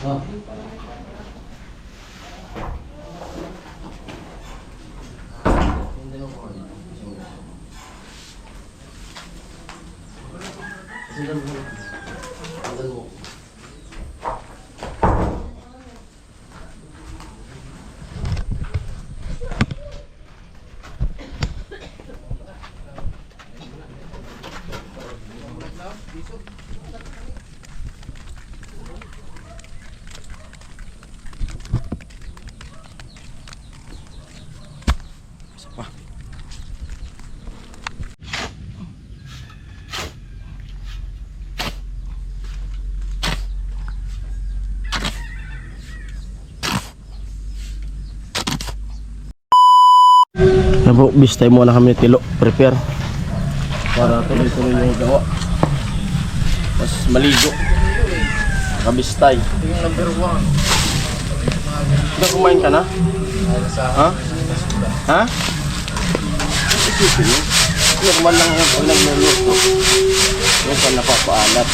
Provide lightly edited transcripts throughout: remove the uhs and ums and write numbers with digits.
Oh. Nabo, bistay muna kami tilo, prepare para tuloy-tuloy yung gawa. Mas maligo. Kabistay. Yung number 1. Ikaw kumain ka na? Ha? Ha? Isipin mo. Yung kumain lang yung pag nagluluto. Yung pa napapaalat.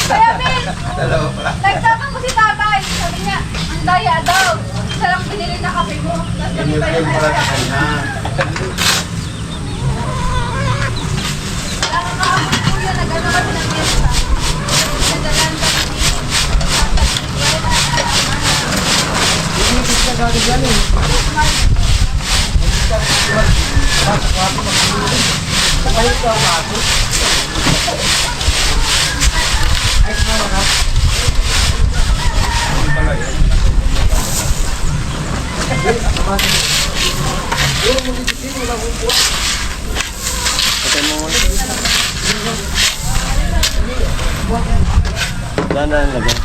Kaya Ben, nagtapang mo si tatay. Sabi niya, ang daya daw. Isa lang binili na kape mo. Tapos kami pa yung ayos. Wala kang kahapon po yun. Nag-ano kami ng mesa. Nadalan kami Hindi ka galing yan eh. Kahit ka ako. Ay, sama ka. Dahan-dahan lagyan.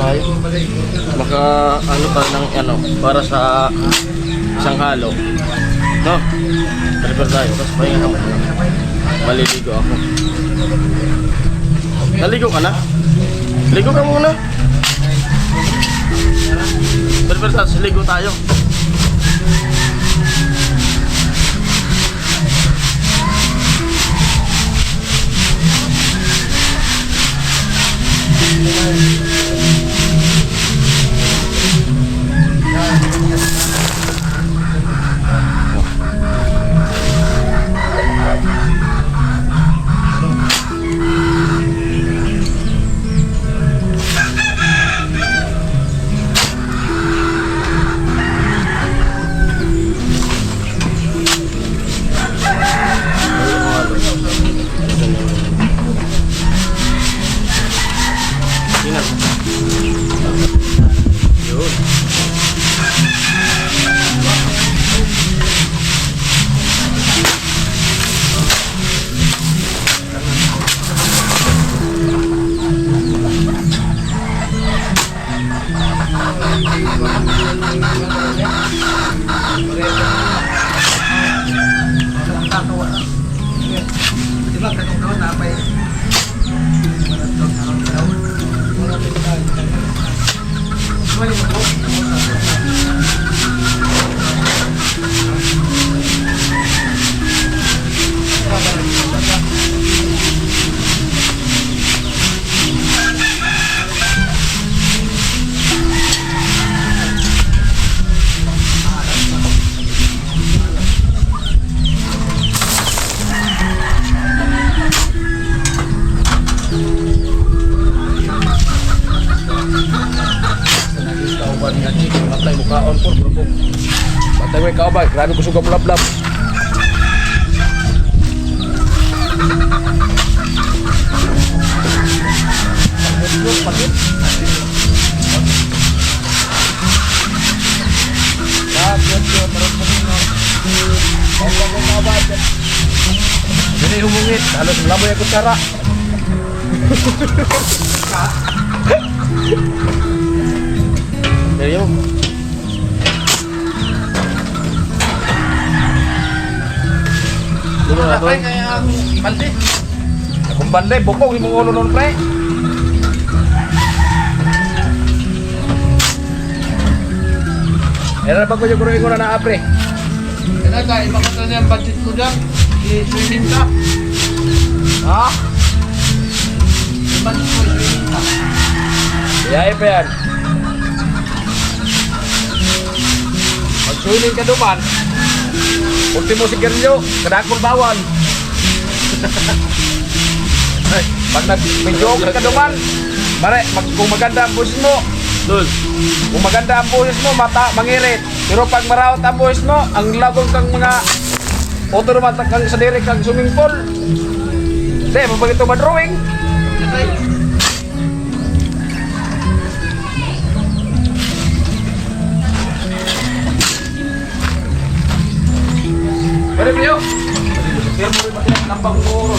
tayo. Baka ano pa ng ano, para sa isang halo. No? Prepare tayo. Tapos pahinga naman. Maliligo ako. Naligo ka na? Ligo ka muna. Prepare tayo. Ligo tayo. Grabe ko suga blab-blab. Jadi humungit, halos laboy ako cara. Dari mo. Pre, kaya bandi. Akong bandi, bukog yung mga ulo nun, pre. Era na ba ko yung kuruin ko na pre? Kaya ka, ipakita niya ang budget ko dyan. I-swimming ka. Ha? Yung budget ko, i-swimming ka. Iyahe pa yan. Mag-swimming ka duman. Ultimo sigarilyo, kadakol bawal. Ay, pag nag-medyo ka duman, mare, kung maganda ang busis mo, Dul. kung maganda ang busis mo, mangirit. Pero pag marawat ang busis mo, ang lagong kang mga auto naman kang sa direk kang swimming pool. Hindi, mapag ito madrawing. Pwede ba yun? Pero mo rin matinag nambang mo.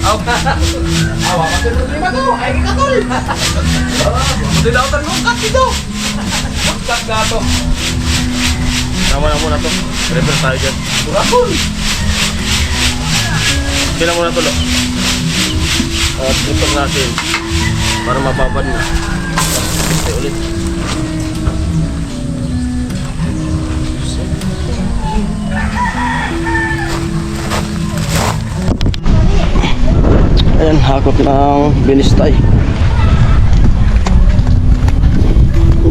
Awa, kasi problema to. Ay, kikatol. Madilautan mo, kat ito. Kat ka to. Tama na muna to. Prepare tayo dyan. Durakol. Kailan muna to, lo. At ipag natin. Para mababad na. Tapos ulit. Ayan, hakot ng binistay.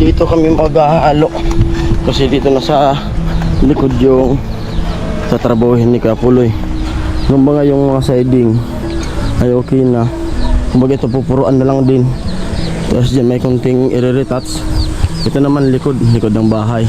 Dito kami mag-ahalo. Kasi dito na sa likod yung tatrabahuhin ni Kapuloy. Yung mga yung mga siding ay okay na. Kumbaga ito pupuruan na lang din. Tapos dyan may konting i-retouch. Ito naman likod ng bahay.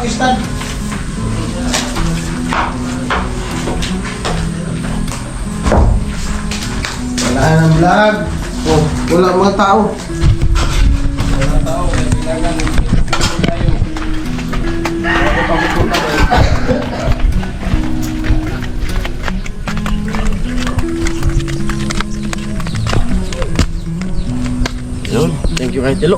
Pakistan. Wala nang vlog. Oh, wala mga tao. Walang tao, kailangan tayo. Bago pagpupunta tayo. Yun, thank you kay Tilo.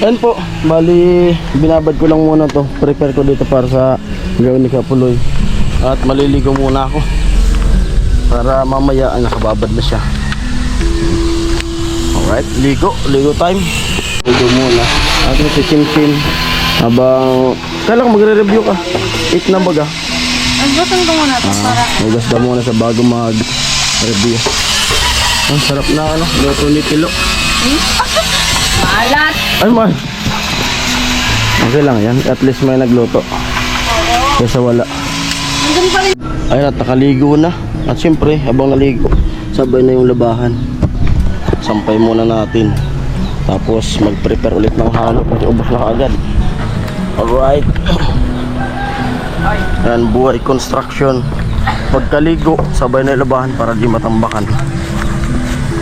Ayan po, bali binabad ko lang muna to. Prepare ko dito para sa gawin ni Kapuloy. At maliligo muna ako para mamaya ay nakababad na siya. Alright, ligo time. Ligo muna. At si Chin habang kailang magre-review ka. Eat na baga. Magbusan ko muna ito para... Magas ka muna sa bago mag-review. Ang sarap na ano, luto ni Tilo. Malat! Ay man. Okay lang yan, at least may nagluto. Kaysa wala. Nandun pa rin. Ayun at nakaligo na. At syempre, habang naligo, sabay na yung labahan. Sampay muna natin. Tapos mag-prepare ulit ng halo. Ubos na agad. Alright. Ayan, buhay construction. Pagkaligo, sabay na yung labahan para di matambakan.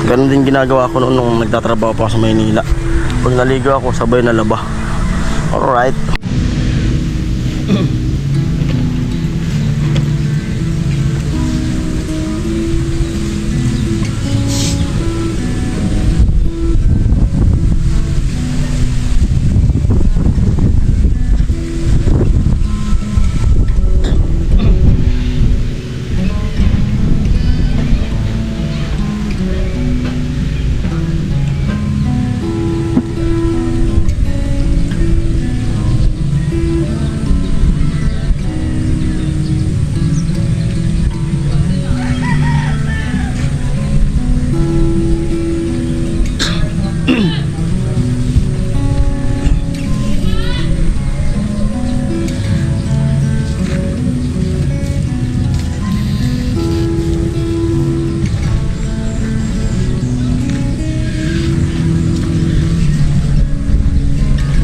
Ganun din ginagawa ko noon nung nagtatrabaho pa sa Maynila. Pag naligo ako, sabay na laba Alright.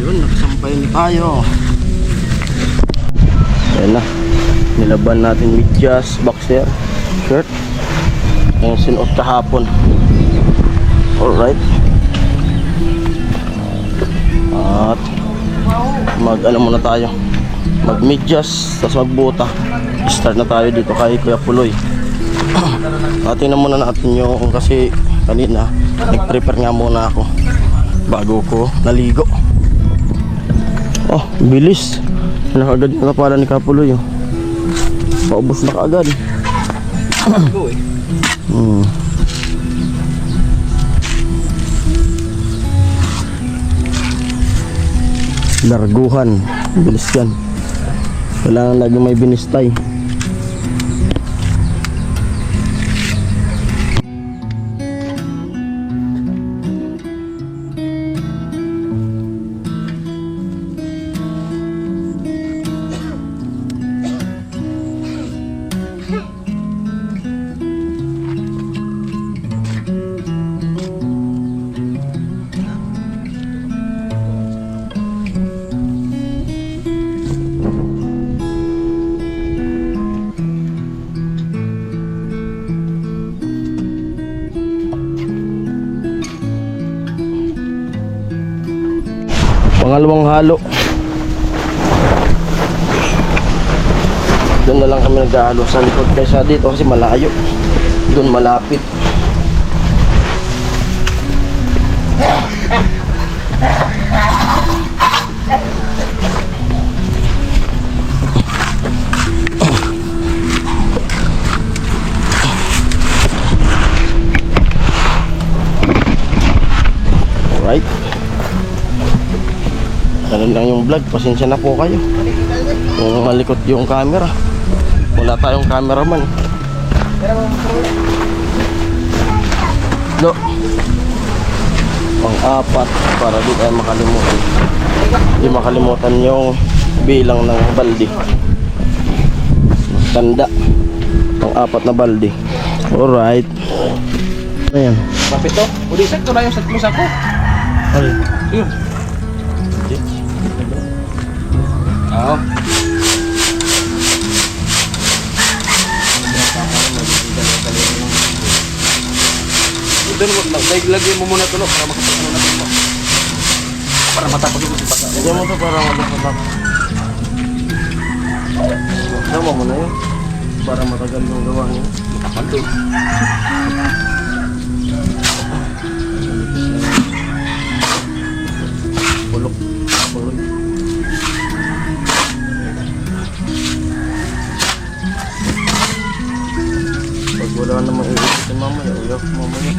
Yun, nakasampay na tayo. Ayan na. Nilaban natin medyas, boxer, shirt. Yung sinuot kahapon. Alright. At mag ano muna tayo, mag medyas, tapos magbuta. Start na tayo dito kay Kuya Puloy. Tingnan muna natin yung, kasi kanina nag-prepare nga muna ako bago ko naligo. Oh, bilis. Nakagad na pala ni Kapuloy. Oh. Paubos na kaagad. Go eh. Larguhan. Bilis yan. Kailangan lagi may binistay. Pangalawang halo. Doon na lang kami naghahalo sa likod kaysa dito kasi malayo. Doon malapit. Alright. Ganun lang yung vlog, pasensya na po kayo kung malikot yung camera, wala tayong cameraman. No, pang-apat para di tayo makalimutan, di makalimutan yung bilang ng balde, tanda, pang-apat na balde. Alright, ayan. Kapit to. Uli, sakto na yung sakto ko. Ay, Yun. Oo. Doon mo, lagyan mo muna ito, no, para makapagano natin mo. Para matapos ito si Pagka. lagyan mo ito para matatabak. Sama mo na yun para matagal yung gawa niya. Matapal doon. Pulok. Pulok. Pag wala namang iulit mamaya, uyak mamaya.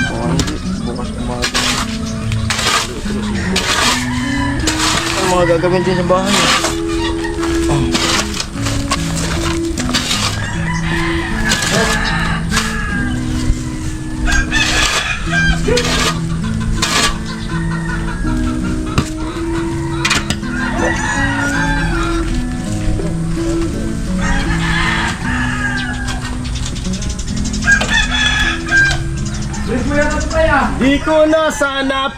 Kung hindi, bukas umaga. Ano mga gagawin din sa bahay? Di ko na sana